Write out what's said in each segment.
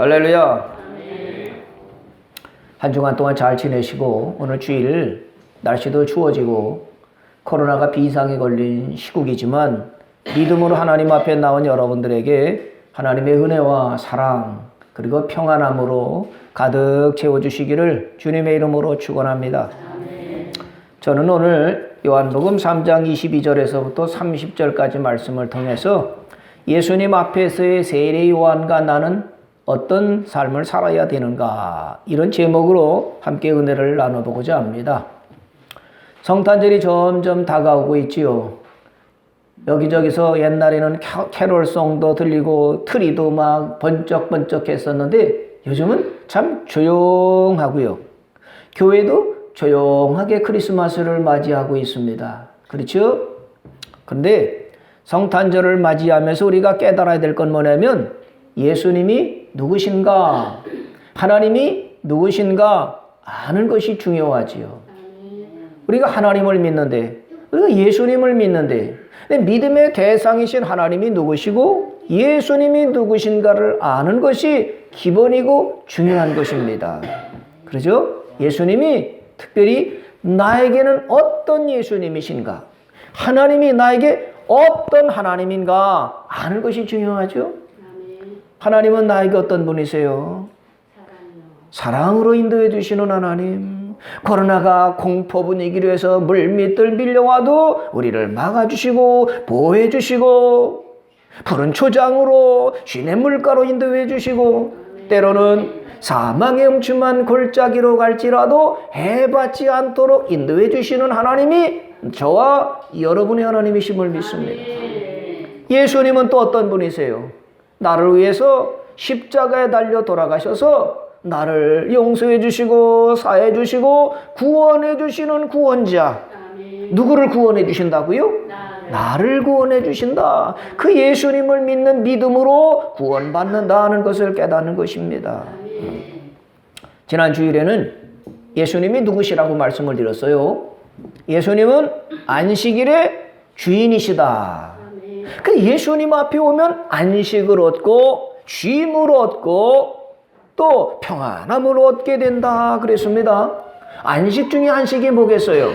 할렐루야. 한 주간 동안 잘 지내시고 오늘 주일 날씨도 추워지고 코로나가 비상에 걸린 시국이지만 믿음으로 하나님 앞에 나온 여러분들에게 하나님의 은혜와 사랑 그리고 평안함으로 가득 채워주시기를 주님의 이름으로 축원합니다. 저는 오늘 요한복음 3장 22절에서부터 30절까지 말씀을 통해서 예수님 앞에서의 세례 요한과 나는 어떤 삶을 살아야 되는가 이런 제목으로 함께 은혜를 나눠보고자 합니다. 성탄절이 점점 다가오고 있지요. 여기저기서 옛날에는 캐롤송도 들리고 트리도 막 번쩍번쩍 했었는데 요즘은 참 조용하고요. 교회도 조용하게 크리스마스를 맞이하고 있습니다. 그렇죠? 그런데 성탄절을 맞이하면서 우리가 깨달아야 될 건 뭐냐면 예수님이 누구신가, 하나님이 누구신가 아는 것이 중요하지요. 우리가 하나님을 믿는데, 우리가 예수님을 믿는데, 믿음의 대상이신 하나님이 누구시고 예수님이 누구신가를 아는 것이 기본이고 중요한 것입니다. 그렇죠? 예수님이 특별히 나에게는 어떤 예수님이신가, 하나님이 나에게 어떤 하나님인가 아는 것이 중요하죠. 하나님은 나에게 어떤 분이세요? 사랑으로 인도해 주시는 하나님. 코로나가 공포 분위기로 해서 물밑을 밀려와도 우리를 막아주시고 보호해 주시고 푸른 초장으로 시냇물가로 인도해 주시고 때로는 사망의 음침한 골짜기로 갈지라도 해받지 않도록 인도해 주시는 하나님이 저와 여러분의 하나님이심을 믿습니다. 예수님은 또 어떤 분이세요? 나를 위해서 십자가에 달려 돌아가셔서 나를 용서해 주시고 사해 주시고 구원해 주시는 구원자. 누구를 구원해 주신다고요? 나를 구원해 주신다. 그 예수님을 믿는 믿음으로 구원받는다는 것을 깨닫는 것입니다. 지난 주일에는 예수님이 누구시라고 말씀을 드렸어요. 예수님은 안식일의 주인이시다. 그 예수님 앞에 오면 안식을 얻고 쉼을 얻고 또 평안함을 얻게 된다 그랬습니다. 안식 중에 안식이 뭐겠어요?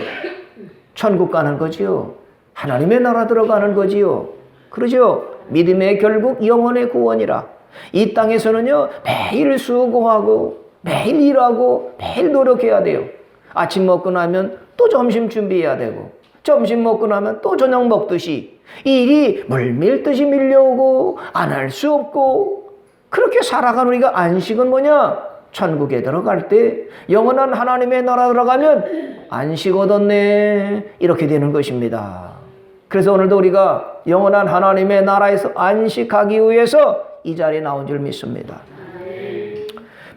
천국 가는 거지요. 하나님의 나라 들어가는 거지요. 그러죠? 믿음의 결국 영혼의 구원이라. 이 땅에서는요 매일 수고하고 매일 일하고 매일 노력해야 돼요. 아침 먹고 나면 또 점심 준비해야 되고 점심 먹고 나면 또 저녁 먹듯이 일이 물밀듯이 밀려오고 안 할 수 없고 그렇게 살아가는 우리가 안식은 뭐냐? 천국에 들어갈 때 영원한 하나님의 나라 들어가면 안식 얻었네 이렇게 되는 것입니다. 그래서 오늘도 우리가 영원한 하나님의 나라에서 안식하기 위해서 이 자리에 나온 줄 믿습니다.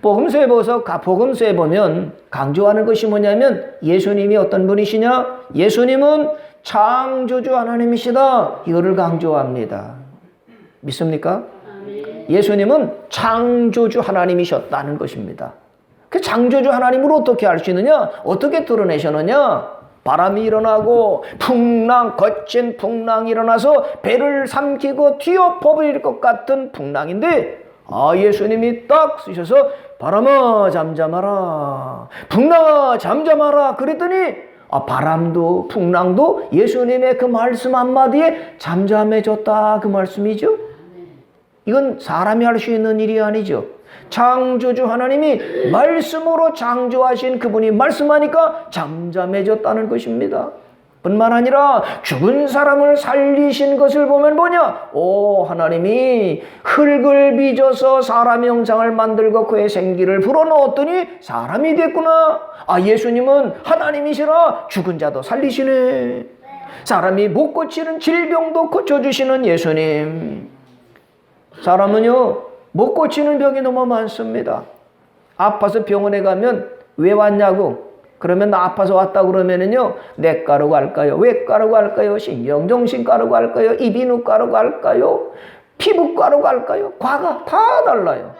복음서에 보면 강조하는 것이 뭐냐면 예수님이 어떤 분이시냐? 예수님은 창조주 하나님이시다. 이거를 강조합니다. 믿습니까? 예수님은 창조주 하나님이셨다는 것입니다. 그 창조주 하나님으로 어떻게 알 수 있느냐? 어떻게 드러내셨느냐? 바람이 일어나고 거친 풍랑이 일어나서 배를 삼키고 튀어버릴 것 같은 풍랑인데 예수님이 딱 쓰셔서 바람아 잠잠하라, 풍랑아 잠잠하라 그랬더니 바람도 풍랑도 예수님의 그 말씀 한마디에 잠잠해졌다 그 말씀이죠. 이건 사람이 할 수 있는 일이 아니죠. 창조주 하나님이 말씀으로 창조하신 그분이 말씀하니까 잠잠해졌다는 것입니다. 뿐만 아니라 죽은 사람을 살리신 것을 보면 뭐냐? 하나님이 흙을 빚어서 사람 형상을 만들고 그의 생기를 불어넣었더니 사람이 됐구나. 예수님은 하나님이시라 죽은 자도 살리시네. 사람이 못 고치는 질병도 고쳐주시는 예수님. 사람은요 못 고치는 병이 너무 많습니다. 아파서 병원에 가면 왜 왔냐고 그러면 나 아파서 왔다 그러면은요 내과로 갈까요? 외과로 갈까요? 신경정신과로 갈까요? 이비인후과로 갈까요? 피부과로 갈까요? 과가 다 달라요.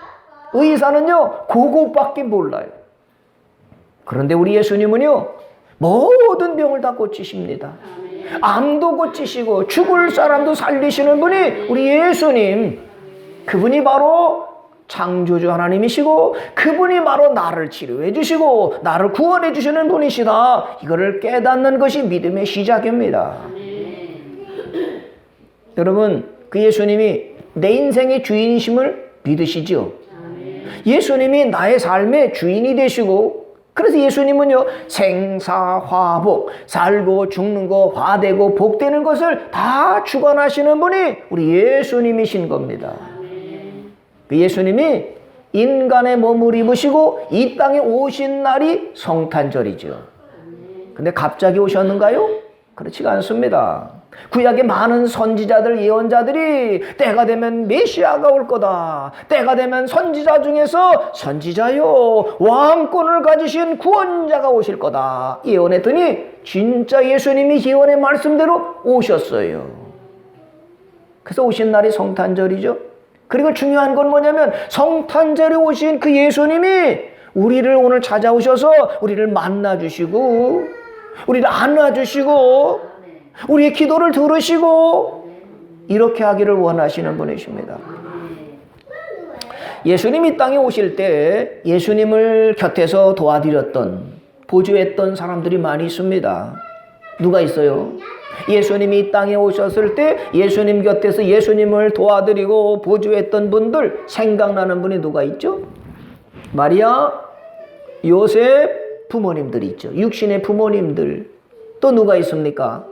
의사는요 그것밖에 몰라요. 그런데 우리 예수님은요 모든 병을 다 고치십니다. 암도 고치시고 죽을 사람도 살리시는 분이 우리 예수님. 그분이 바로 창조주 하나님이시고 그분이 바로 나를 치료해 주시고 나를 구원해 주시는 분이시다. 이거를 깨닫는 것이 믿음의 시작입니다. 여러분, 그 예수님이 내 인생의 주인이심을 믿으시죠? 예수님이 나의 삶의 주인이 되시고, 그래서 예수님은요, 생사화복, 살고 죽는 거, 화되고 복되는 것을 다 주관하시는 분이 우리 예수님이신 겁니다. 그 예수님이 인간의 몸을 입으시고 이 땅에 오신 날이 성탄절이죠. 근데 갑자기 오셨는가요? 그렇지가 않습니다. 구약의 많은 선지자들, 예언자들이 때가 되면 메시아가 올 거다. 때가 되면 선지자 중에서 선지자요, 왕권을 가지신 구원자가 오실 거다. 예언했더니 진짜 예수님이 예언의 말씀대로 오셨어요. 그래서 오신 날이 성탄절이죠. 그리고 중요한 건 뭐냐면 성탄절에 오신 그 예수님이 우리를 오늘 찾아오셔서 우리를 만나주시고 우리를 안아주시고 우리의 기도를 들으시고 이렇게 하기를 원하시는 분이십니다. 예수님이 땅에 오실 때 예수님을 곁에서 도와드렸던, 보조했던 사람들이 많이 있습니다. 누가 있어요? 예수님이 이 땅에 오셨을 때 예수님 곁에서 예수님을 도와드리고 보조했던 분들, 생각나는 분이 누가 있죠? 마리아, 요셉 부모님들이 있죠. 육신의 부모님들. 또 누가 있습니까?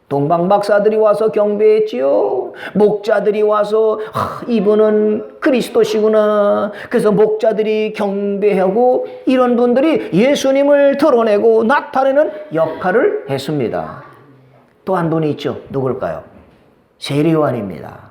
동방박사들이 와서 경배했지요. 목자들이 와서 이분은 그리스도시구나. 그래서 목자들이 경배하고 이런 분들이 예수님을 드러내고 나타내는 역할을 했습니다. 또 한 분이 있죠. 누굴까요? 세례요한입니다.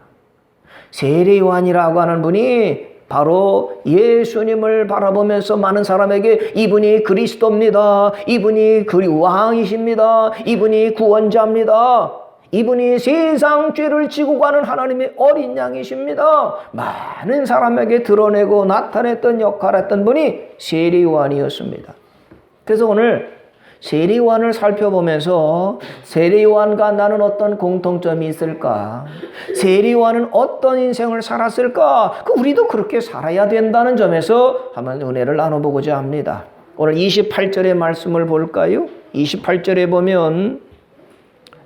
세례요한이라고 하는 분이 바로 예수님을 바라보면서 많은 사람에게 이분이 그리스도입니다. 이분이 왕이십니다. 이분이 구원자입니다. 이분이 세상 죄를 지고 가는 하나님의 어린 양이십니다. 많은 사람에게 드러내고 나타냈던 역할을 했던 분이 세례요한이었습니다. 그래서 오늘 세례요한을 살펴보면서 세례요한과 나는 어떤 공통점이 있을까? 세례요한은 어떤 인생을 살았을까? 우리도 그렇게 살아야 된다는 점에서 한번 은혜를 나눠보고자 합니다. 오늘 28절의 말씀을 볼까요? 28절에 보면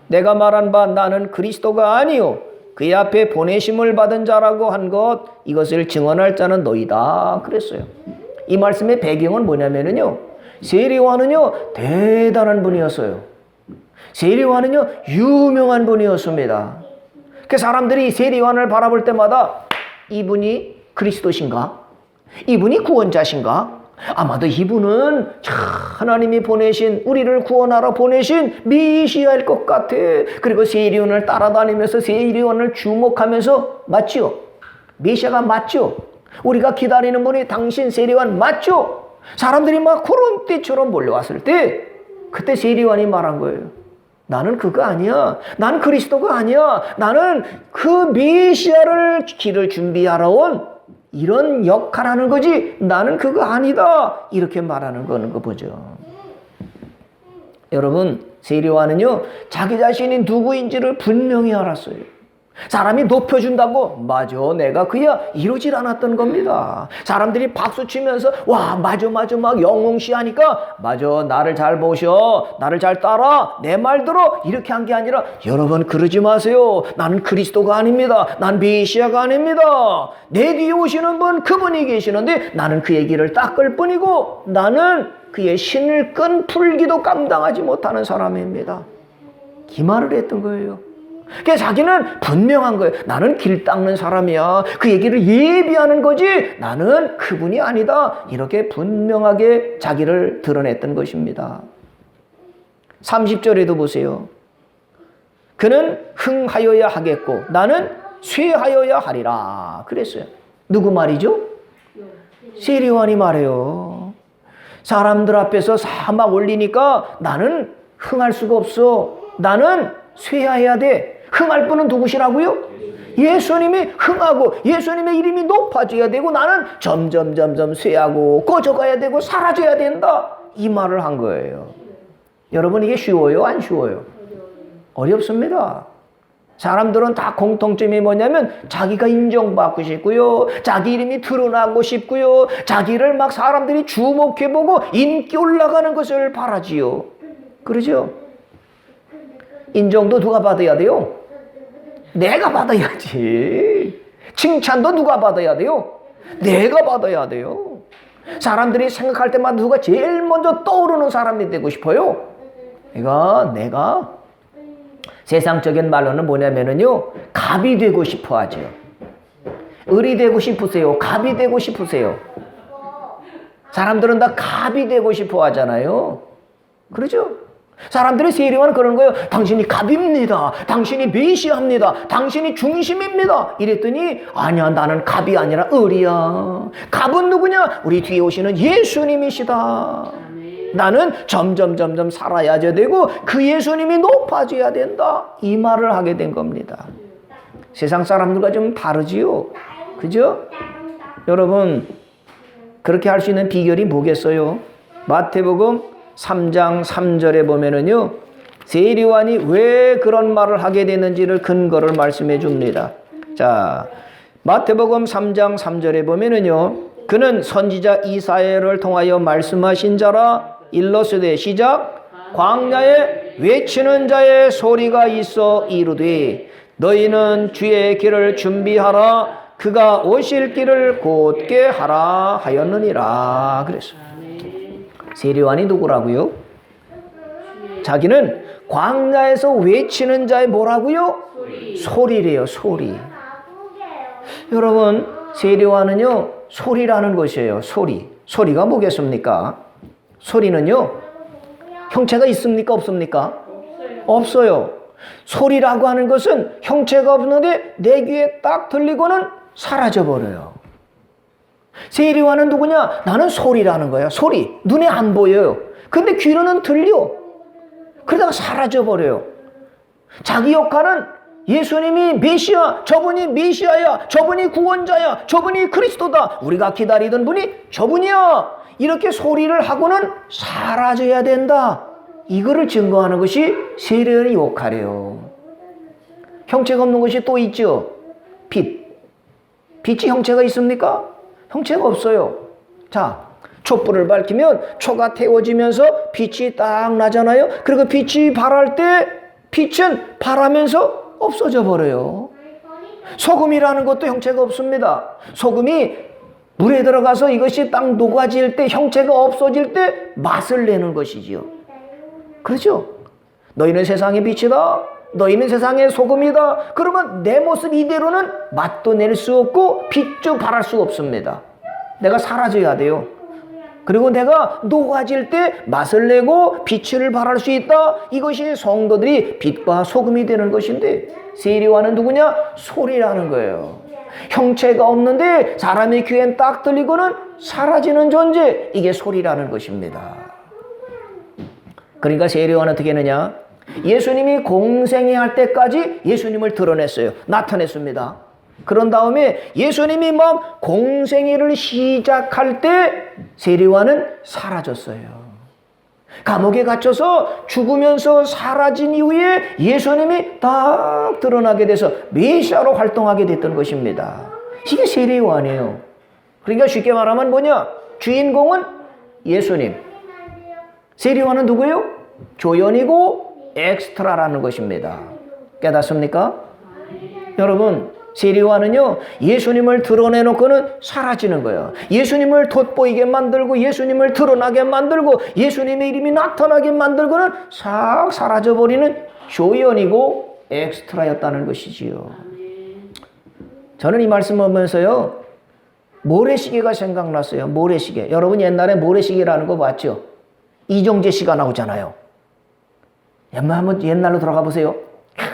내가 말한 바 나는 그리스도가 아니요 그의 앞에 보내심을 받은 자라고 한 것 이것을 증언할 자는 너희다 그랬어요. 이 말씀의 배경은 뭐냐면요, 세례요한은요 대단한 분이었어요. 세례요한은요 유명한 분이었습니다. 그 사람들이 세례요한을 바라볼 때마다 이분이 그리스도신가? 이분이 구원자신가? 아마도 이분은 하나님이 보내신, 우리를 구원하러 보내신 메시아일 것 같아. 그리고 세례요한을 따라다니면서 세례요한을 주목하면서 맞죠? 메시아가 맞죠? 우리가 기다리는 분이 당신 세례요한 맞죠? 사람들이 막 코론떼처럼 몰려왔을 때 그때 세례요한이 말한 거예요. 나는 그거 아니야. 난 그리스도가 아니야. 나는 그 메시아를 길을 준비하러 온 이런 역할하는 거지 나는 그거 아니다. 이렇게 말하는 거는 거 보죠. 여러분, 세례요한은요 자기 자신이 누구인지를 분명히 알았어요. 사람이 높여준다고 맞아 내가 그야 이러질 않았던 겁니다. 사람들이 박수치면서 와 맞아 막 영웅시 하니까 맞아 나를 잘 보셔, 나를 잘 따라, 내 말 들어, 이렇게 한 게 아니라 여러분 그러지 마세요. 나는 그리스도가 아닙니다. 난 메시아가 아닙니다. 내 뒤에 오시는 분 그분이 계시는데 나는 그의 길을 닦을 뿐이고 나는 그의 신을 끈 풀기도 감당하지 못하는 사람입니다. 이 말을 했던 거예요. 그러니까 자기는 분명한 거예요. 나는 길 닦는 사람이야. 그 얘기를 예비하는 거지 나는 그분이 아니다. 이렇게 분명하게 자기를 드러냈던 것입니다. 30절에도 보세요. 그는 흥하여야 하겠고 나는 쇠하여야 하리라 그랬어요. 누구 말이죠? 세례요한이 말해요. 사람들 앞에서 사막 올리니까 나는 흥할 수가 없어. 나는 쇠해야 돼. 흥할 분은 누구시라고요? 예수님이 흥하고 예수님의 이름이 높아져야 되고 나는 점점 쇠하고 꺼져가야 되고 사라져야 된다. 이 말을 한 거예요. 여러분 이게 쉬워요? 안 쉬워요? 어렵습니다. 사람들은 다 공통점이 뭐냐면 자기가 인정받고 싶고요. 자기 이름이 드러나고 싶고요. 자기를 막 사람들이 주목해보고 인기 올라가는 것을 바라지요. 그러죠? 인정도 누가 받아야 돼요? 내가 받아야지. 칭찬도 누가 받아야 돼요? 내가 받아야 돼요. 사람들이 생각할 때마다 누가 제일 먼저 떠오르는 사람이 되고 싶어요? 내가 세상적인 말로는 뭐냐면은요, 갑이 되고 싶어 하죠. 을이 되고 싶으세요? 갑이 되고 싶으세요? 사람들은 다 갑이 되고 싶어 하잖아요. 그러죠? 사람들이 세례와는 그러는 거예요. 당신이 갑입니다. 당신이 메시아입니다. 당신이 중심입니다. 이랬더니 아니야, 나는 갑이 아니라 을이야. 갑은 누구냐? 우리 뒤에 오시는 예수님이시다. 나는 점점 살아야 되고 그 예수님이 높아져야 된다. 이 말을 하게 된 겁니다. 세상 사람들과 좀 다르지요. 그죠? 여러분, 그렇게 할 수 있는 비결이 뭐겠어요? 마태복음 3장 3절에 보면은요, 세리완이 왜 그런 말을 하게 되는지를 근거를 말씀해 줍니다. 자, 마태복음 3장 3절에 보면은요, 그는 선지자 이사야를 통하여 말씀하신 자라. 일러스되 시작. 광야에 외치는 자의 소리가 있어 이르되 너희는 주의 길을 준비하라. 그가 오실 길을 곧게 하라 하였느니라. 그랬어요. 세례요한이 누구라고요? 자기는 광야에서 외치는 자의 뭐라고요? 소리래요. 소리. 여러분, 세례요한은요, 소리라는 것이에요. 소리가 뭐겠습니까? 소리는요, 형체가 있습니까? 없습니까? 없어요. 소리라고 하는 것은 형체가 없는데 내 귀에 딱 들리고는 사라져버려요. 세례요한은 누구냐? 나는 소리라는 거야. 소리. 눈에 안 보여요. 근데 귀로는 들려. 그러다가 사라져버려요. 자기 역할은 예수님이 메시아, 저분이 메시아야, 저분이 구원자야, 저분이 그리스도다, 우리가 기다리던 분이 저분이야, 이렇게 소리를 하고는 사라져야 된다. 이거를 증거하는 것이 세례요한의 역할이에요. 형체가 없는 것이 또 있죠. 빛. 빛이 형체가 있습니까? 형체가 없어요. 자, 촛불을 밝히면 초가 태워지면서 빛이 딱 나잖아요. 그리고 빛이 발할 때 빛은 발하면서 없어져 버려요. 소금이라는 것도 형체가 없습니다. 소금이 물에 들어가서 이것이 딱 녹아질 때, 형체가 없어질 때 맛을 내는 것이지요. 그렇죠? 너희는 세상의 빛이다. 너희는 세상의 소금이다. 그러면 내 모습 이대로는 맛도 낼 수 없고 빛도 발할 수 없습니다. 내가 사라져야 돼요. 그리고 내가 녹아질 때 맛을 내고 빛을 발할 수 있다. 이것이 성도들이 빛과 소금이 되는 것인데, 세례요한은 누구냐? 소리라는 거예요. 형체가 없는데 사람의 귀엔 딱 들리고는 사라지는 존재, 이게 소리라는 것입니다. 그러니까 세례요한은 어떻게 했느냐? 예수님이 공생애 할 때까지 예수님을 드러냈어요. 나타냈습니다. 그런 다음에 예수님이 막 공생애를 시작할 때 세례요한은 사라졌어요. 감옥에 갇혀서 죽으면서 사라진 이후에 예수님이 딱 드러나게 돼서 메시아로 활동하게 됐던 것입니다. 이게 세례요한이에요. 그러니까 쉽게 말하면 뭐냐? 주인공은 예수님. 세례요한은 누구예요? 조연이고 엑스트라라는 것입니다. 깨닫습니까? 여러분, 세례요한은요, 예수님을 드러내놓고는 사라지는 거예요. 예수님을 돋보이게 만들고 예수님을 드러나게 만들고 예수님의 이름이 나타나게 만들고는 싹 사라져버리는 조연이고 엑스트라였다는 것이지요. 저는 이 말씀을 보면서요, 모래시계가 생각났어요. 모래시계. 여러분 옛날에 모래시계라는 거 봤죠? 이정재 씨가 나오잖아요. 한번 옛날로 들어가 보세요.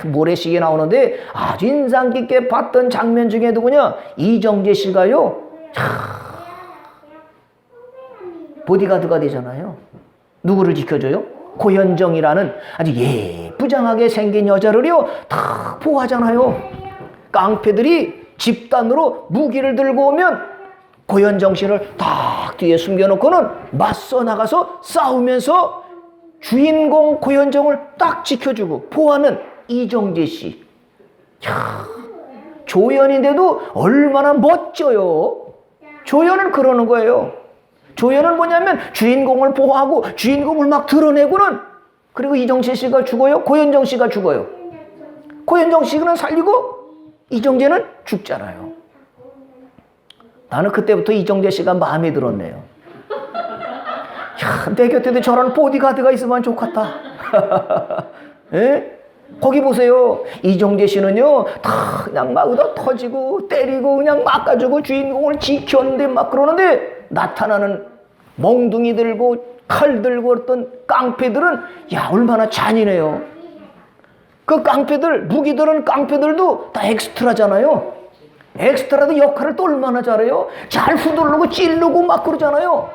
모래시계 나오는데 아주 인상 깊게 봤던 장면 중에 누구냐? 이정재 씨가요, 보디가드가 되잖아요. 누구를 지켜줘요? 고현정이라는 아주 예쁘장하게 생긴 여자를요 다 보호하잖아요. 깡패들이 집단으로 무기를 들고 오면 고현정 씨를 딱 뒤에 숨겨놓고는 맞서 나가서 싸우면서 주인공 고현정을 딱 지켜주고 보호하는 이정재 씨. 조연인데도 얼마나 멋져요. 조연은 그러는 거예요. 조연은 뭐냐면 주인공을 보호하고 주인공을 막 드러내고는, 그리고 이정재 씨가 죽어요. 고현정 씨가 죽어요. 고현정 씨는 살리고 이정재는 죽잖아요. 나는 그때부터 이정재 씨가 마음에 들었네요. 야, 내 곁에도 저런 보디가드가 있으면 좋겠다. 예? 거기 보세요. 이정재 씨는요, 다 그냥 막 얻어 터지고 때리고 그냥 막아주고 주인공을 지켰는데 막 그러는데, 나타나는 몽둥이 들고 칼 들고 어떤 깡패들은 야, 얼마나 잔인해요. 그 깡패들, 무기들은 깡패들도 다 엑스트라잖아요. 엑스트라도 역할을 또 얼마나 잘해요. 잘 후들르고 찌르고 막 그러잖아요.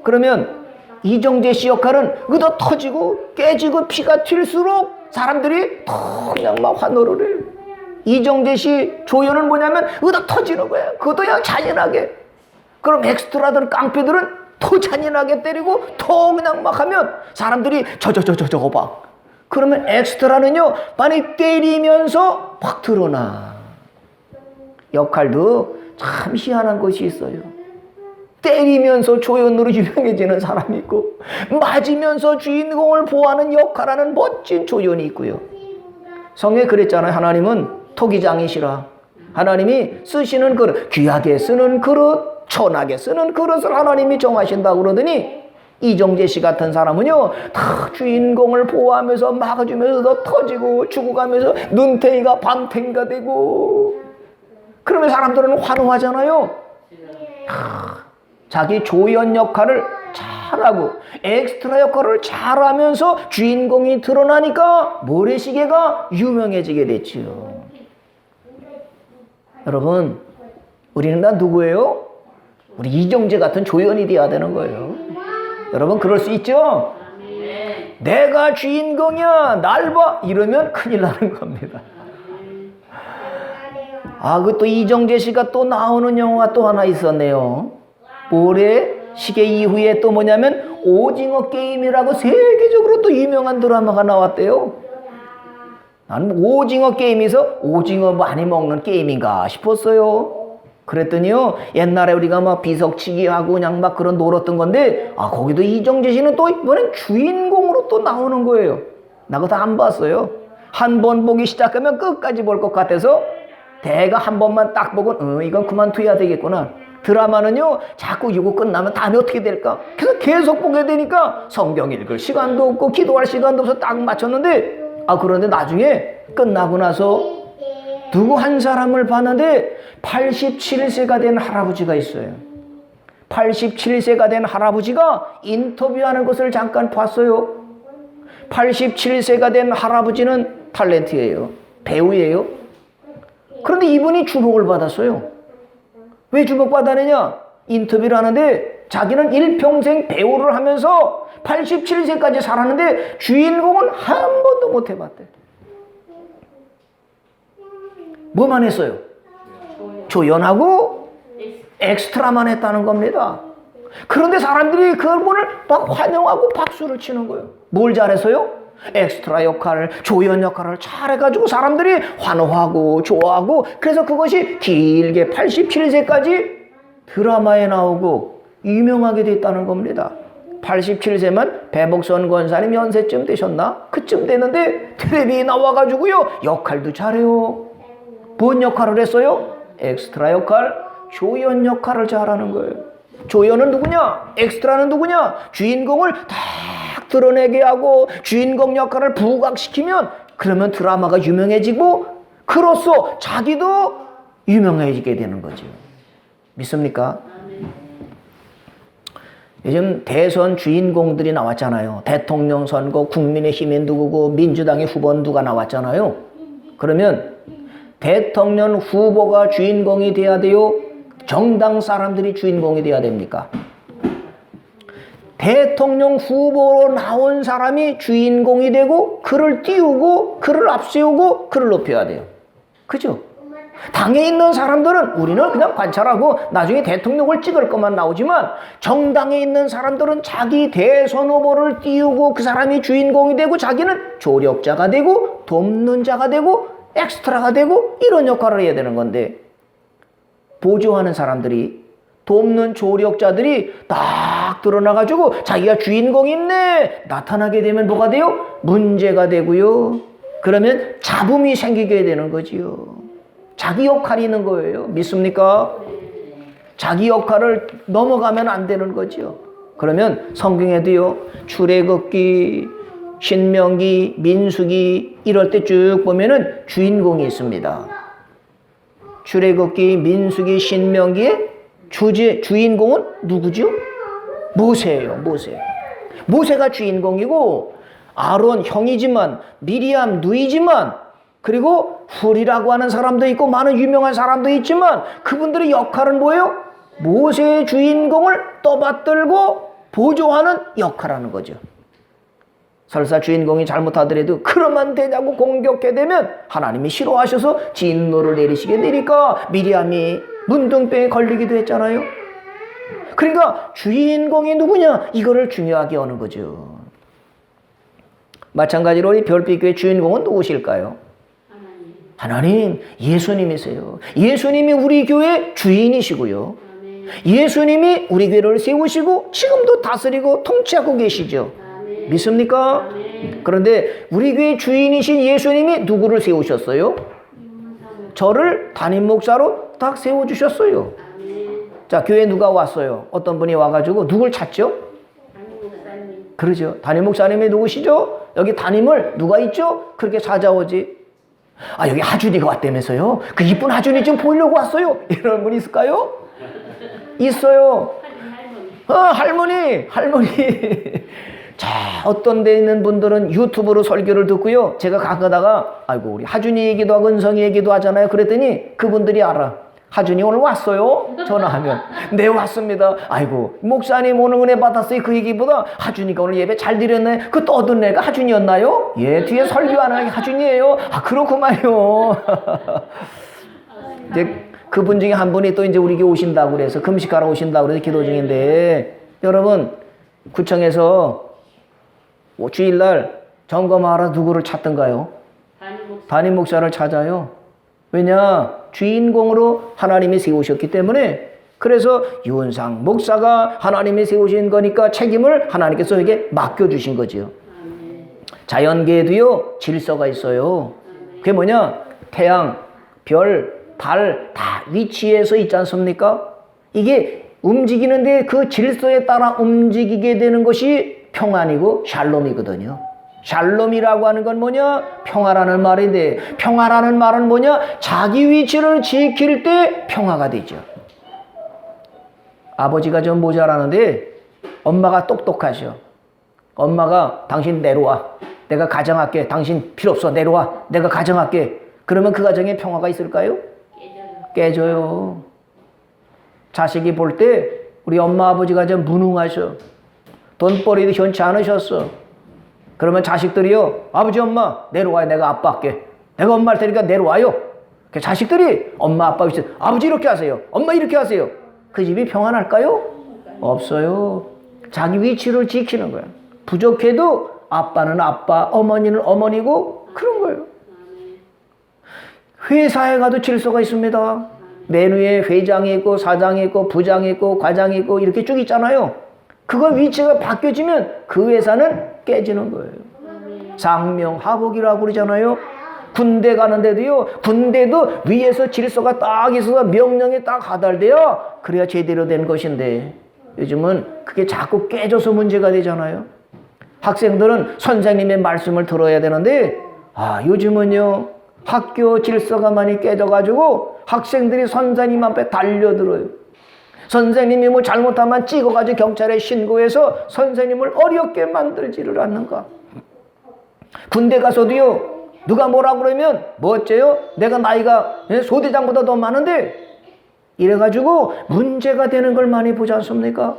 그러면 이정재 씨 역할은 얻어 터지고 깨지고 피가 튈수록 사람들이 더 그냥 막 환호를 해요. 이정재 씨 조연은 뭐냐면 얻어 터지는 거예요. 그것도 그냥 잔인하게. 그럼 엑스트라들 깡패들은 더 잔인하게 때리고 더 그냥 막 하면 사람들이 저거 봐. 그러면 엑스트라는요, 많이 때리면서 확 드러나. 역할도 참 희한한 것이 있어요. 때리면서 조연으로 유명해지는 사람이 있고, 맞으면서 주인공을 보호하는 역할하는 멋진 조연이 있고요. 성경에 그랬잖아요. 하나님은 토기장이시라. 하나님이 쓰시는 그릇, 귀하게 쓰는 그릇, 천하게 쓰는 그릇을 하나님이 정하신다고 그러더니, 이정재 씨 같은 사람은요, 다 주인공을 보호하면서 막아주면서 더 터지고 죽어가면서 눈탱이가 밤탱이가 되고, 그러면 사람들은 환호하잖아요. 자기 조연 역할을 잘하고 엑스트라 역할을 잘하면서 주인공이 드러나니까 모래시계가 유명해지게 됐지요. 여러분, 우리는 다 누구예요? 우리 이정재 같은 조연이 돼야 되는 거예요. 여러분, 그럴 수 있죠? 내가 주인공이야, 날 봐, 이러면 큰일 나는 겁니다. 그 또 이정재 씨가 또 나오는 영화가 또 하나 있었네요. 모래시계 이후에 또 뭐냐면 오징어 게임이라고 세계적으로 또 유명한 드라마가 나왔대요. 나는 오징어 게임에서 오징어 많이 먹는 게임인가 싶었어요. 그랬더니요, 옛날에 우리가 막 비석치기 하고 그냥 막 그런 놀았던 건데, 거기도 이정재 씨는 또 이번엔 주인공으로 또 나오는 거예요. 나 그거 다 안 봤어요. 한 번 보기 시작하면 끝까지 볼 것 같아서 대가 한 번만 딱 보고 이건 그만둬야 되겠구나. 드라마는요, 자꾸 이거 끝나면 다음에 어떻게 될까? 그래서 계속 보게 되니까 성경 읽을 시간도 없고 기도할 시간도 없어서 딱 맞췄는데, 그런데 나중에 끝나고 나서 누구 한 사람을 봤는데 87세가 된 할아버지가 있어요. 87세가 된 할아버지가 인터뷰하는 것을 잠깐 봤어요. 87세가 된 할아버지는 탤런트예요. 배우예요. 그런데 이분이 주목을 받았어요. 왜 주목받았느냐? 인터뷰를 하는데 자기는 일평생 배우를 하면서 87세까지 살았는데 주인공은 한 번도 못 해봤대. 뭐만 했어요? 조연하고 엑스트라만 했다는 겁니다. 그런데 사람들이 그분을 막 환영하고 박수를 치는 거예요. 뭘 잘해서요? 엑스트라 역할을, 조연 역할을 잘해가지고 사람들이 환호하고 좋아하고, 그래서 그것이 길게 87세까지 드라마에 나오고 유명하게 됐다는 겁니다. 87세면 배복선 권사님 연세쯤 되셨나? 그쯤 되는데 텔레비에 나와가지고요, 역할도 잘해요. 뭔 역할을 했어요? 엑스트라 역할, 조연 역할을 잘하는 거예요. 조연은 누구냐? 엑스트라는 누구냐? 주인공을 딱 드러내게 하고 주인공 역할을 부각시키면, 그러면 드라마가 유명해지고 그로써 자기도 유명해지게 되는 거죠. 믿습니까? 요즘 대선 주인공들이 나왔잖아요. 대통령 선거 국민의힘이 누구고 민주당의 후보 누가 나왔잖아요. 그러면 대통령 후보가 주인공이 돼야 돼요? 정당 사람들이 주인공이 돼야 됩니까? 대통령 후보로 나온 사람이 주인공이 되고 그를 띄우고 그를 앞세우고 그를 높여야 돼요. 그죠? 당에 있는 사람들은 우리는 그냥 관찰하고 나중에 대통령을 찍을 것만 나오지만, 정당에 있는 사람들은 자기 대선 후보를 띄우고 그 사람이 주인공이 되고 자기는 조력자가 되고 돕는 자가 되고 엑스트라가 되고 이런 역할을 해야 되는 건데 보조하는 사람들이 돕는 조력자들이 딱 드러나가지고 자기가 주인공인데 나타나게 되면 뭐가 돼요? 문제가 되고요. 그러면 잡음이 생기게 되는 거지요. 자기 역할이 있는 거예요. 믿습니까? 자기 역할을 넘어가면 안 되는 거죠. 그러면 성경에도요, 출애굽기, 신명기, 민수기 이럴 때 쭉 보면은 주인공이 있습니다. 출애굽기, 민수기, 신명기의 주인공은 누구죠? 모세예요. 모세가 주인공이고 아론 형이지만 미리암 누이지만 그리고 훌이라고 하는 사람도 있고 많은 유명한 사람도 있지만 그분들의 역할은 뭐예요? 모세의 주인공을 떠받들고 보조하는 역할을 하는 거죠. 설사 주인공이 잘못하더라도 그러면 되냐고 공격해 되면 하나님이 싫어하셔서 진노를 내리시게 되니까 미리암이 문둥병에 걸리기도 했잖아요. 그러니까 주인공이 누구냐 이거를 중요하게 하는 거죠. 마찬가지로 우리 별빛교회 주인공은 누구실까요? 하나님, 예수님이세요. 예수님이 우리 교회 주인이시고요. 예수님이 우리 교회를 세우시고 지금도 다스리고 통치하고 계시죠. 믿습니까? 그런데 우리 교회 주인이신 예수님이 누구를 세우셨어요? 저를 담임 목사로 딱 세워주셨어요. 자, 교회에 누가 왔어요? 어떤 분이 와가지고 누굴 찾죠? 그러죠. 담임 목사님이 누구시죠? 여기 담임을 누가 있죠? 그렇게 찾아오지. 아, 여기 하준이가 왔다면서요? 그 이쁜 하준이 좀 보이려고 왔어요. 이런 분 있을까요? 있어요. 할머니. 자, 어떤 데 있는 분들은 유튜브로 설교를 듣고요. 제가 가끔가다가 아이고 우리 하준이 얘기도 하고 은성이 얘기도 하잖아요. 그랬더니 그분들이 알아. 하준이 오늘 왔어요? 전화하면 네 왔습니다. 아이고 목사님 오늘 은혜 받았어요. 그 얘기보다 하준이가 오늘 예배 잘 드렸네. 그 떠든 애가 하준이였나요? 예, 뒤에 설교하는 게 하준이에요. 아 그렇구만요. 이제 그분 중에 한 분이 또 이제 우리 교회 오신다고 그래서 금식하러 오신다고 그래서 기도 중인데 여러분 구청에서 주일날 점검하러 누구를 찾던가요? 담임 목사를 찾아요. 왜냐? 주인공으로 하나님이 세우셨기 때문에. 그래서 윤상 목사가 하나님이 세우신 거니까 책임을 하나님께서 에게 맡겨주신 거죠. 자연계에도요 질서가 있어요. 그게 뭐냐? 태양, 별, 달 다 위치에서 있지 않습니까? 이게 움직이는데 그 질서에 따라 움직이게 되는 것이 평안이고 샬롬이거든요. 샬롬이라고 하는 건 뭐냐? 평화라는 말인데 평화라는 말은 뭐냐? 자기 위치를 지킬 때 평화가 되죠. 아버지가 좀 모자라는데 엄마가 똑똑하셔. 엄마가 당신 내려와. 내가 가정할게. 당신 필요 없어. 내려와. 내가 가정할게. 그러면 그 가정에 평화가 있을까요? 깨져요. 자식이 볼 때 우리 엄마 아버지가 좀 무능하셔. 돈벌이도 현치 않으셨어. 그러면 자식들이요. 아버지 엄마 내려와요. 내가 아빠 할게. 내가 엄마 할 테니까 내려와요. 자식들이 엄마 아빠 있어. 아버지 이렇게 하세요. 엄마 이렇게 하세요. 그 집이 평안할까요? 없어요. 자기 위치를 지키는 거야. 부족해도 아빠는 아빠, 어머니는 어머니고 그런 거예요. 회사에 가도 질서가 있습니다. 맨 위에 회장이 있고 사장이 있고 부장이 있고 과장이 있고 이렇게 쭉 있잖아요. 그거 위치가 바뀌어지면 그 회사는 깨지는 거예요. 상명하복이라고 그러잖아요. 군대 가는데도요. 군대도 위에서 질서가 딱 있어서 명령이 딱 하달돼야 그래야 제대로 된 것인데 요즘은 그게 자꾸 깨져서 문제가 되잖아요. 학생들은 선생님의 말씀을 들어야 되는데 요즘은요. 학교 질서가 많이 깨져가지고 학생들이 선생님 앞에 달려들어요. 선생님이 뭐 잘못하면 찍어가지고 경찰에 신고해서 선생님을 어렵게 만들지를 않는가. 군대 가서도요. 누가 뭐라 그러면 뭐 어째요? 내가 나이가 소대장보다 더 많은데 이래가지고 문제가 되는 걸 많이 보지 않습니까?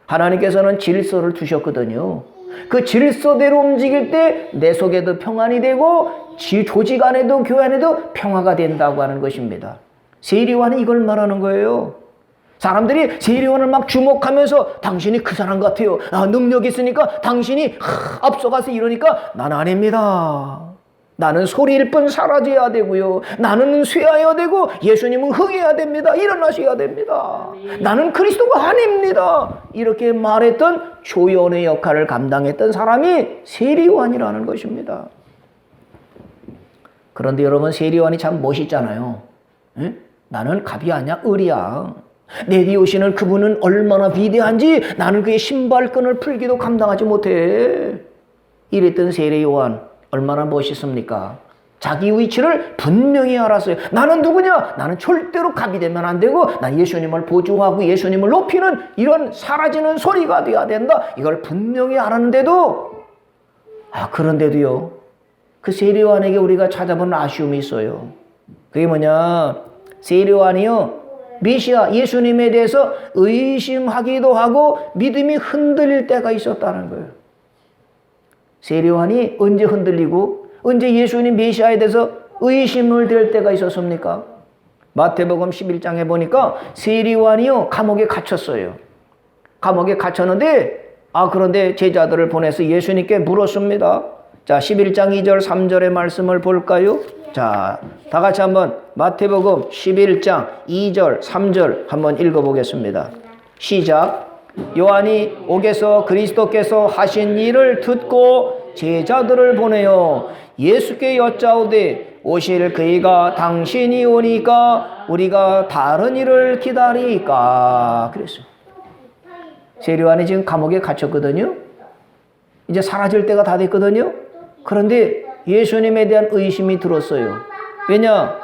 하나님께서는 질서를 두셨거든요. 그 질서대로 움직일 때 내 속에도 평안이 되고 조직 안에도 교회 안에도 평화가 된다고 하는 것입니다. 세리와는 이걸 말하는 거예요. 사람들이 세리원을 막 주목하면서 당신이 그 사람 같아요. 능력 있으니까 당신이 앞서가서 이러니까 난 아닙니다. 나는 소리일 뿐 사라져야 되고요. 나는 쇠하여야 되고 예수님은 흥해야 됩니다. 일어나셔야 됩니다. 나는 그리스도가 아닙니다. 이렇게 말했던 조연의 역할을 감당했던 사람이 세리요한이라는 것입니다. 그런데 여러분, 세리요한이 참 멋있잖아요. 에? 나는 갑이 아니야, 을이야. 내 뒤에 오시는 그분은 얼마나 위대한지 나는 그의 신발끈을 풀기도 감당하지 못해. 이랬던 세리요한 얼마나 멋있습니까? 자기 위치를 분명히 알았어요. 나는 누구냐? 나는 절대로 갑이 되면 안 되고 난 예수님을 보조하고 예수님을 높이는 이런 사라지는 소리가 돼야 된다. 이걸 분명히 알았는데도 그런데도요. 그 세리요한에게 우리가 찾아보는 아쉬움이 있어요. 그게 뭐냐? 세리요한이요. 메시아 예수님에 대해서 의심하기도 하고 믿음이 흔들릴 때가 있었다는 거예요. 세리요한이 언제 흔들리고 언제 예수님 메시아에 대해서 의심을 들 때가 있었습니까? 마태복음 11장에 보니까 세리요한이요 감옥에 갇혔어요. 감옥에 갇혔는데 그런데 제자들을 보내서 예수님께 물었습니다. 자, 11장 2절 3절의 말씀을 볼까요? 자, 다 같이 한번 마태복음 11장 2절 3절 한번 읽어보겠습니다. 시작. 요한이 옥에서 그리스도께서 하신 일을 듣고 제자들을 보내어 예수께 여짜오되 오실 그이가 당신이 오니까 우리가 다른 일을 기다리까 그랬어요. 세리요한이 지금 감옥에 갇혔거든요. 이제 사라질 때가 다 됐거든요. 그런데 예수님에 대한 의심이 들었어요. 왜냐?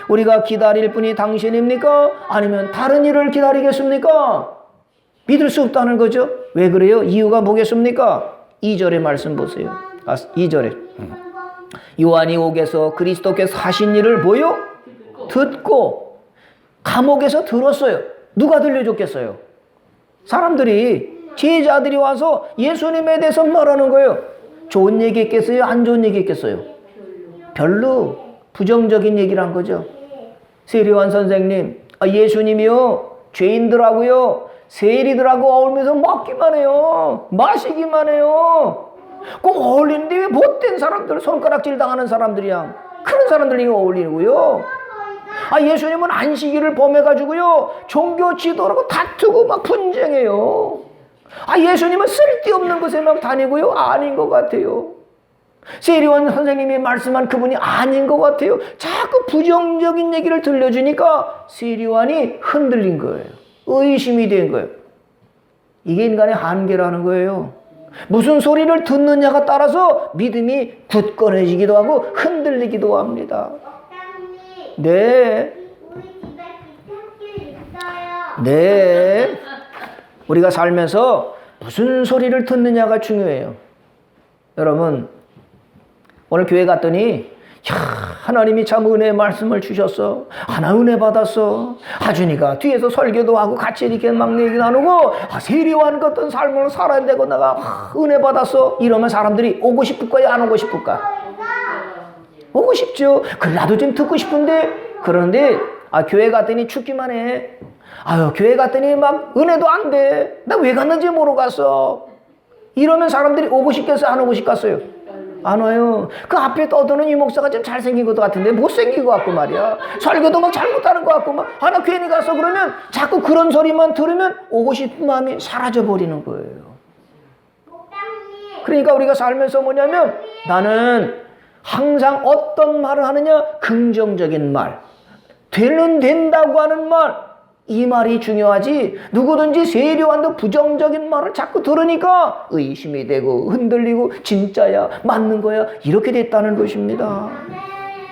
우리가 기다릴 분이 당신입니까? 아니면 다른 일을 기다리겠습니까? 믿을 수 없다는 거죠. 왜 그래요? 이유가 뭐겠습니까? 2절의 말씀 보세요. 2절에 요한이 옥에서 그리스도께서 하신 일을 뭐요? 듣고 감옥에서 들었어요. 누가 들려줬겠어요? 사람들이 제자들이 와서 예수님에 대해서 말하는 거예요. 좋은 얘기 했겠어요? 안 좋은 얘기 했겠어요? 별로 부정적인 얘기를 한 거죠. 세리요한 선생님, 예수님이요 죄인들하고요 세리들하고 어울리면서 먹기만 해요. 마시기만 해요. 꼭 어울리는데 왜 못된 사람들, 손가락질 당하는 사람들이랑 그런 사람들이 어울리고요. 예수님은 안식일을 범해가지고요 종교 지도라고 다투고 막 분쟁해요. 예수님은 쓸데없는 곳에 막 다니고요. 아닌 것 같아요. 세리요한 선생님이 말씀한 그분이 아닌 것 같아요. 자꾸 부정적인 얘기를 들려주니까 세리요한이 흔들린 거예요. 의심이 된 거예요. 이게 인간의 한계라는 거예요. 무슨 소리를 듣느냐가 따라서 믿음이 굳건해지기도 하고 흔들리기도 합니다. 네. 네. 우리가 살면서 무슨 소리를 듣느냐가 중요해요. 여러분, 오늘 교회 갔더니 하나님이 참 은혜의 말씀을 주셨어. 하나 은혜 받았어. 하준이가 뒤에서 설교도 하고 같이 이렇게 막 얘기 나누고 세리요한 같은 삶을 살아야 되고 내가 은혜 받았어. 이러면 사람들이 오고 싶을까요? 안 오고 싶을까? 오고 싶죠. 그래 나도 좀 듣고 싶은데 그런데 교회 갔더니 춥기만 해. 교회 갔더니 막 은혜도 안 돼. 나 왜 갔는지 모르고 갔어. 이러면 사람들이 오고 싶겠어요? 안 오고 싶겠어요? 안 와요. 그 앞에 떠드는 이 목사가 좀 잘생긴 것 같은데 못생긴 것 같고 말이야. 설교도 막 잘못하는 것 같고 나 괜히 가서 그러면 자꾸 그런 소리만 들으면 오고 싶은 마음이 사라져버리는 거예요. 그러니까 우리가 살면서 뭐냐면 나는 항상 어떤 말을 하느냐? 긍정적인 말. 되는 된다고 하는 말. 이 말이 중요하지 누구든지 세리요한도 부정적인 말을 자꾸 들으니까 의심이 되고 흔들리고 진짜야 맞는 거야 이렇게 됐다는 것입니다.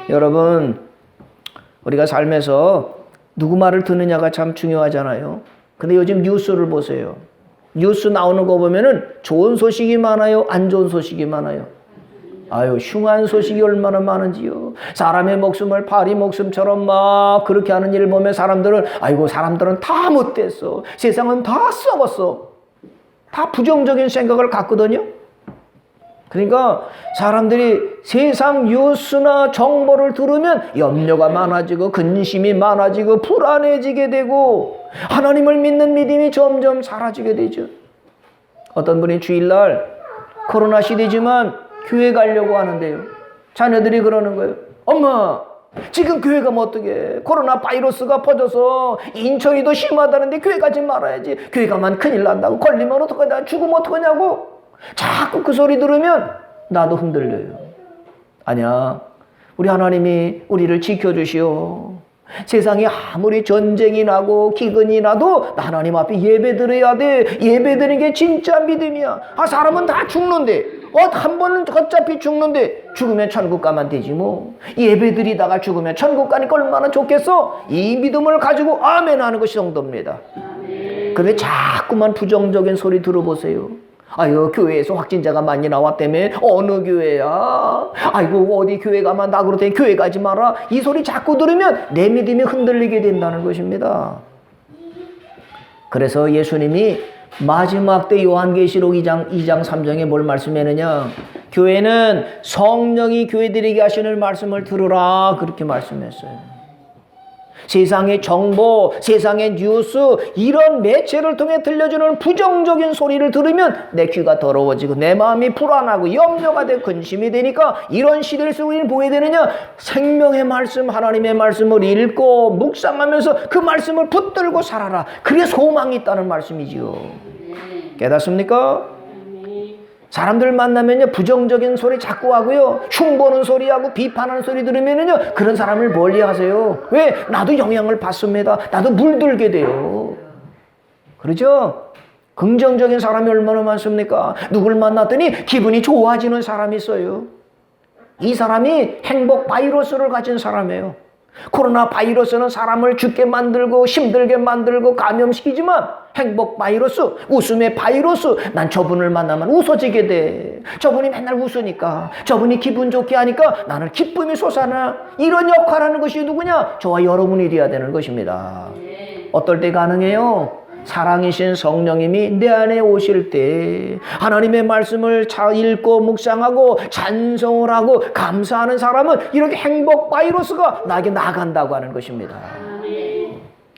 여러분 우리가 살면서 누구 말을 듣느냐가 참 중요하잖아요. 근데 요즘 뉴스를 보세요. 뉴스 나오는 거 보면은 좋은 소식이 많아요? 안 좋은 소식이 많아요? 흉한 소식이 얼마나 많은지요. 사람의 목숨을 파리 목숨처럼 막 그렇게 하는 일을 보면 사람들은 사람들은 다 못됐어. 세상은 다 썩었어. 다 부정적인 생각을 갖거든요. 그러니까 사람들이 세상 뉴스나 정보를 들으면 염려가 많아지고 근심이 많아지고 불안해지게 되고 하나님을 믿는 믿음이 점점 사라지게 되죠. 어떤 분이 주일날 코로나 시대지만 교회 가려고 하는데요. 자녀들이 그러는 거예요. 엄마, 지금 교회 가면 어떡해? 코로나 바이러스가 퍼져서 인천이 더 심하다는데 교회 가지 말아야지. 교회 가면 큰일 난다고. 걸리면 어떡하냐? 죽으면 어떡하냐고. 자꾸 그 소리 들으면 나도 흔들려요. 아니야. 우리 하나님이 우리를 지켜주시오. 세상에 아무리 전쟁이 나고 기근이 나도 하나님 앞에 예배 드려야 돼. 예배 드리는 게 진짜 믿음이야. 사람은 다 죽는데 한 번은 어차피 죽는데 죽으면 천국 가면 되지 뭐. 예배 드리다가 죽으면 천국 가니까 얼마나 좋겠어. 이 믿음을 가지고 아멘 하는 것이 정도입니다. 근데 자꾸만 부정적인 소리 들어보세요. 아유, 교회에서 확진자가 많이 나왔다며. 어느 교회야? 아이고, 어디 교회 가면 나 그러더니 교회 가지 마라. 이 소리 자꾸 들으면 내 믿음이 흔들리게 된다는 것입니다. 그래서 예수님이 마지막 때 요한계시록 2장 3장에 뭘 말씀했느냐? 교회는 성령이 교회들에게 하시는 말씀을 들으라, 그렇게 말씀했어요. 세상의 정보, 세상의 뉴스, 이런 매체를 통해 들려주는 부정적인 소리를 들으면 내 귀가 더러워지고 내 마음이 불안하고 염려가 되고 근심이 되니까 이런 시대에서 우리는 뭐 해야 되느냐? 생명의 말씀, 하나님의 말씀을 읽고 묵상하면서 그 말씀을 붙들고 살아라. 그게 소망이 있다는 말씀이지요. 깨닫습니까? 사람들 만나면요, 부정적인 소리 자꾸 하고요, 흉보는 소리하고 비판하는 소리 들으면요, 그런 사람을 멀리 하세요. 왜? 나도 영향을 받습니다. 나도 물들게 돼요. 그렇죠? 긍정적인 사람이 얼마나 많습니까? 누굴 만났더니 기분이 좋아지는 사람이 있어요. 이 사람이 행복 바이러스를 가진 사람이에요. 코로나 바이러스는 사람을 죽게 만들고 힘들게 만들고 감염시키지만 행복 바이러스, 웃음의 바이러스, 난 저분을 만나면 웃어지게 돼. 저분이 맨날 웃으니까, 저분이 기분 좋게 하니까 나는 기쁨이 솟아나. 이런 역할을 하는 것이 누구냐? 저와 여러분이 되어야 되는 것입니다. 어떨 때 가능해요? 사랑이신 성령님이 내 안에 오실 때 하나님의 말씀을 잘 읽고 묵상하고 찬송을 하고 감사하는 사람은 이렇게 행복 바이러스가 나에게 나간다고 하는 것입니다.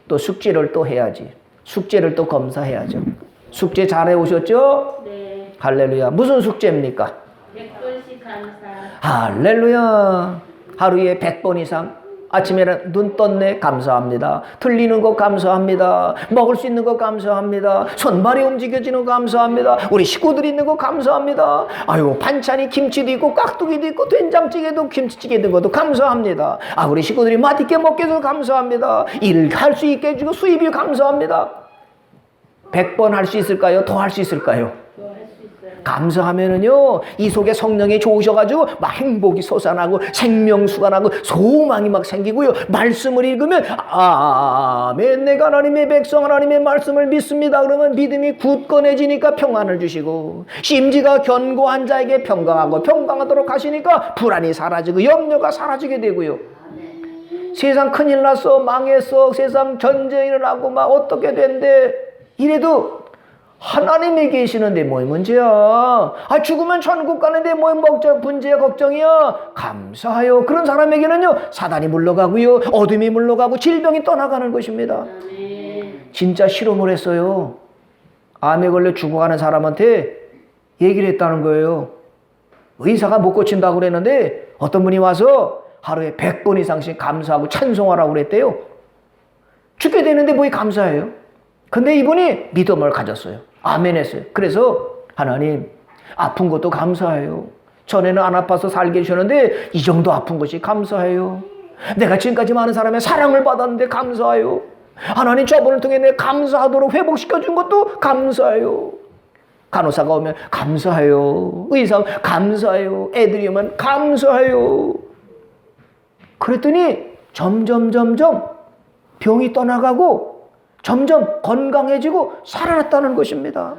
또 숙제를 또 해야지. 숙제를 또 검사해야죠. 숙제 잘해 오셨죠? 네. 할렐루야. 무슨 숙제입니까? 100번씩 감사. 할렐루야. 하루에 100번 이상. 아침에는 눈 떴네, 감사합니다. 들리는 거 감사합니다. 먹을 수 있는 거 감사합니다. 손발이 움직여지는 거 감사합니다. 우리 식구들이 있는 거 감사합니다. 아유, 반찬이 김치도 있고 깍두기도 있고 된장찌개도 김치찌개도 있고 감사합니다. 우리 식구들이 맛있게 먹게 해서 감사합니다. 일을 할 수 있게 해주고 수입이 감사합니다. 100번 할 수 있을까요? 더 할 수 있을까요? 감사하면은요, 이 속에 성령이 좋으셔가지고 막 행복이 솟아나고 생명수가 나고 소망이 막 생기고요, 말씀을 읽으면 아멘, 내가 하나님의 백성 하나님의 말씀을 믿습니다. 그러면 믿음이 굳건해지니까 평안을 주시고, 심지가 견고한 자에게 평강하도록 하시니까 불안이 사라지고 염려가 사라지게 되고요. 세상 큰일 났어, 망했어, 세상 전쟁이 일어나고 막 어떻게 된대. 이래도 하나님이 계시는데 뭐의 문제야? 죽으면 천국 가는데 뭐의 문제야, 걱정이야? 감사해요. 그런 사람에게는요, 사단이 물러가고요, 어둠이 물러가고 질병이 떠나가는 것입니다. 진짜 실험을 했어요. 암에 걸려 죽어가는 사람한테 얘기를 했다는 거예요. 의사가 못 고친다고 그랬는데 어떤 분이 와서 하루에 100번 이상씩 감사하고 찬송하라고 그랬대요. 죽게 되는데 뭐에 감사해요? 근데 이분이 믿음을 가졌어요. 아멘 했어요. 그래서 하나님, 아픈 것도 감사해요. 전에는 안 아파서 살게 해주셨는데 이 정도 아픈 것이 감사해요. 내가 지금까지 많은 사람의 사랑을 받았는데 감사해요. 하나님, 저분을 통해 내가 감사하도록 회복시켜준 것도 감사해요. 간호사가 오면 감사해요. 의사 감사해요. 애들이 오면 감사해요. 그랬더니 점점 병이 떠나가고 점점 건강해지고 살아났다는 것입니다.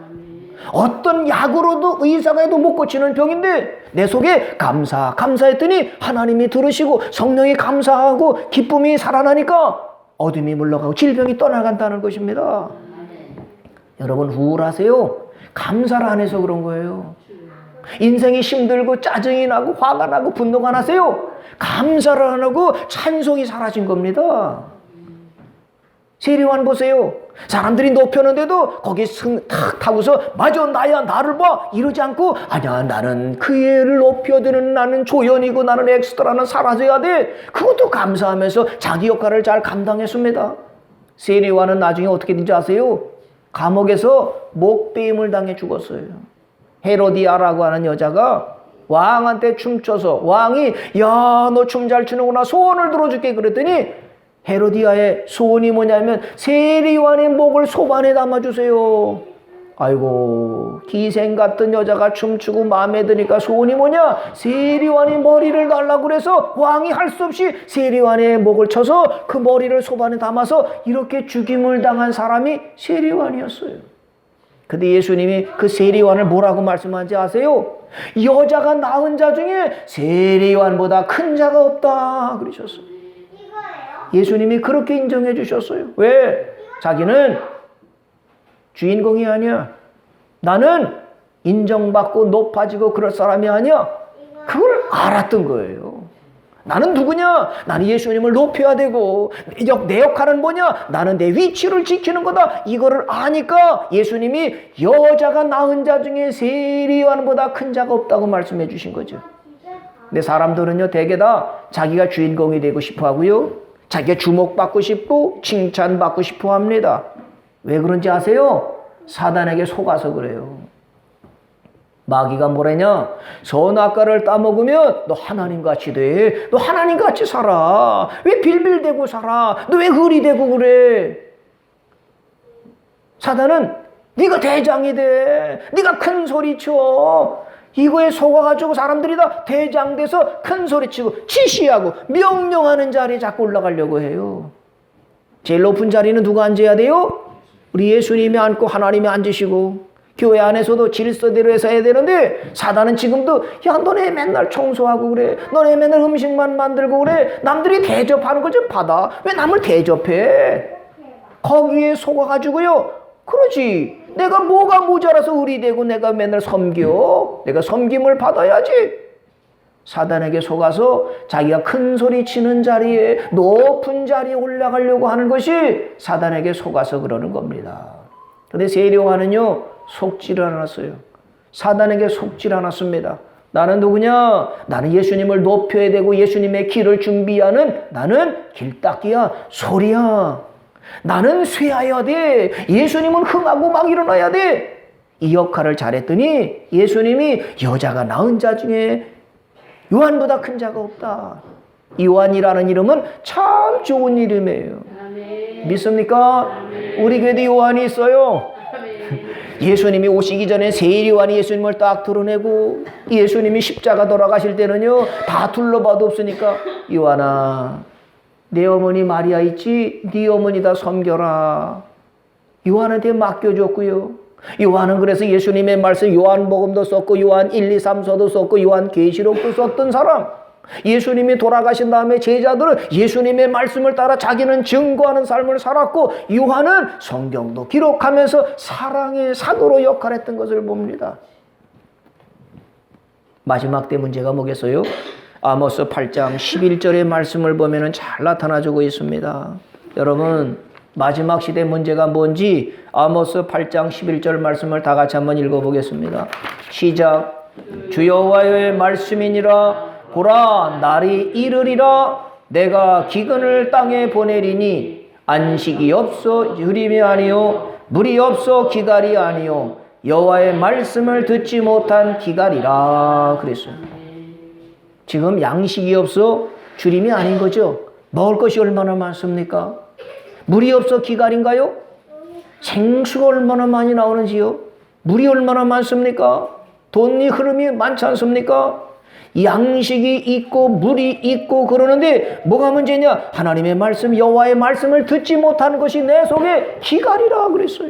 어떤 약으로도 의사가 해도 못 고치는 병인데 내 속에 감사했더니 하나님이 들으시고 성령이 감사하고 기쁨이 살아나니까 어둠이 물러가고 질병이 떠나간다는 것입니다. 여러분, 우울하세요? 감사를 안 해서 그런 거예요. 인생이 힘들고 짜증이 나고 화가 나고 분노가 나세요? 감사를 안 하고 찬송이 사라진 겁니다. 세례요한 보세요. 사람들이 높였는데도 거기 탁 타고서 맞아 나야 나를 봐 이러지 않고 아니야 나는 그 애를 높여드는 나는 조연이고 나는 엑스트라는 사라져야 돼. 그것도 감사하면서 자기 역할을 잘 감당했습니다. 세리와는 나중에 어떻게 된지 아세요? 감옥에서 목베임을 당해 죽었어요. 헤로디아라고 하는 여자가 왕한테 춤춰서 왕이 야 너 춤 잘 추는구나 소원을 들어줄게 그랬더니 헤로디아의 소원이 뭐냐면 세리완의 목을 소반에 담아주세요. 아이고 기생 같은 여자가 춤추고 마음에 드니까 소원이 뭐냐? 세리완의 머리를 달라고 그래서 왕이 할 수 없이 세리완의 목을 쳐서 그 머리를 소반에 담아서 이렇게 죽임을 당한 사람이 세리완이었어요. 근데 예수님이 그 세리완을 뭐라고 말씀하는지 아세요? 여자가 낳은 자 중에 세리완보다 큰 자가 없다 그러셨어요. 예수님이 그렇게 인정해 주셨어요. 왜? 자기는 주인공이 아니야. 나는 인정받고 높아지고 그럴 사람이 아니야. 그걸 알았던 거예요. 나는 누구냐? 나는 예수님을 높여야 되고 내 역할은 뭐냐? 나는 내 위치를 지키는 거다. 이거를 아니까 예수님이 여자가 낳은 자 중에 세리완보다 큰 자가 없다고 말씀해 주신 거죠. 근데 사람들은요 대개 다 자기가 주인공이 되고 싶어 하고요. 자기가 주목받고 싶고 칭찬받고 싶어 합니다. 왜 그런지 아세요? 사단에게 속아서 그래요. 마귀가 뭐래냐? 선악과를 따먹으면 너 하나님같이 돼. 너 하나님같이 살아. 왜 빌빌대고 살아? 너 왜 흐리대고 그래? 사단은 네가 대장이 돼. 네가 큰 소리 쳐. 이거에 속아가지고 사람들이 다 대장 돼서 큰 소리치고 지시하고 명령하는 자리에 자꾸 올라가려고 해요. 제일 높은 자리는 누가 앉아야 돼요? 우리 예수님이 앉고 하나님이 앉으시고 교회 안에서도 질서대로 해서 해야 되는데 사단은 지금도 야 너네 맨날 청소하고 그래. 너네 맨날 음식만 만들고 그래. 남들이 대접하는 걸 좀 받아. 왜 남을 대접해? 거기에 속아가지고요. 그러지. 내가 뭐가 모자라서 의리되고 내가 맨날 섬겨? 내가 섬김을 받아야지. 사단에게 속아서 자기가 큰 소리 치는 자리에 높은 자리에 올라가려고 하는 것이 사단에게 속아서 그러는 겁니다. 그런데 세리와는요 속지를 않았어요. 사단에게 속지 않았습니다. 나는 누구냐? 나는 예수님을 높여야 되고 예수님의 길을 준비하는 나는 길닦기야 소리야. 나는 쇠하여야 돼. 예수님은 흥하고 막 일어나야 돼. 이 역할을 잘했더니 예수님이 여자가 낳은 자 중에 요한보다 큰 자가 없다. 요한이라는 이름은 참 좋은 이름이에요. 아멘. 믿습니까? 아멘. 우리 교회도 요한이 있어요. 아멘. 예수님이 오시기 전에 세리요한이 예수님을 딱 드러내고 예수님이 십자가 돌아가실 때는요 다 둘러봐도 없으니까 요한아 내 어머니 마리아 있지? 네 어머니다 섬겨라. 요한한테 맡겨줬고요. 요한은 그래서 예수님의 말씀 요한복음도 썼고 요한 1, 2, 3서도 썼고 요한 계시록도 썼던 사람. 예수님이 돌아가신 다음에 제자들은 예수님의 말씀을 따라 자기는 증거하는 삶을 살았고 요한은 성경도 기록하면서 사랑의 사도로 역할했던 것을 봅니다. 마지막 때 문제가 뭐겠어요? 아모스 8장 11절의 말씀을 보면 잘 나타나주고 있습니다. 여러분 마지막 시대 문제가 뭔지 아모스 8장 11절 말씀을 다 같이 한번 읽어보겠습니다. 시작. 주 여호와의 말씀이니라. 보라 날이 이르리라. 내가 기근을 땅에 보내리니 안식이 없어 유림이 아니요 물이 없어 기갈이 아니요 여호와의 말씀을 듣지 못한 기갈이라 그랬어요. 지금 양식이 없어 주림이 아닌 거죠. 먹을 것이 얼마나 많습니까? 물이 없어 기갈인가요? 생수가 얼마나 많이 나오는지요? 물이 얼마나 많습니까? 돈이 흐름이 많지 않습니까? 양식이 있고 물이 있고 그러는데 뭐가 문제냐? 하나님의 말씀 여호와의 말씀을 듣지 못하는 것이 내 속에 기갈이라 그랬어요.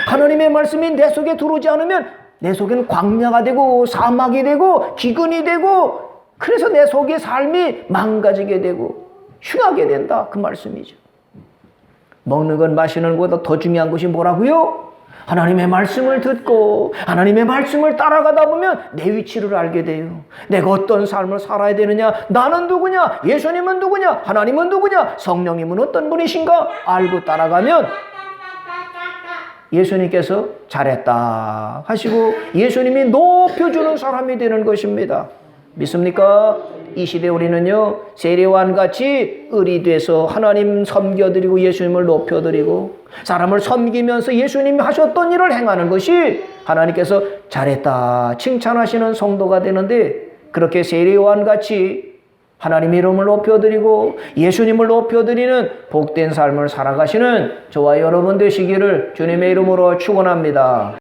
하나님의 말씀이 내 속에 들어오지 않으면 내 속에는 광야가 되고 사막이 되고 기근이 되고 그래서 내 속의 삶이 망가지게 되고 흉하게 된다 그 말씀이죠. 먹는 것 마시는 것보다 더 중요한 것이 뭐라고요? 하나님의 말씀을 듣고 하나님의 말씀을 따라가다 보면 내 위치를 알게 돼요. 내가 어떤 삶을 살아야 되느냐? 나는 누구냐? 예수님은 누구냐? 하나님은 누구냐? 성령님은 어떤 분이신가? 알고 따라가면 예수님께서 잘했다 하시고 예수님이 높여주는 사람이 되는 것입니다. 믿습니까? 이 시대 우리는요, 세례요한 같이 을이 돼서 하나님 섬겨드리고 예수님을 높여드리고 사람을 섬기면서 예수님이 하셨던 일을 행하는 것이 하나님께서 잘했다 칭찬하시는 성도가 되는데, 그렇게 세례요한 같이 하나님 이름을 높여드리고 예수님을 높여드리는 복된 삶을 살아가시는 저와 여러분 되시기를 주님의 이름으로 축원합니다.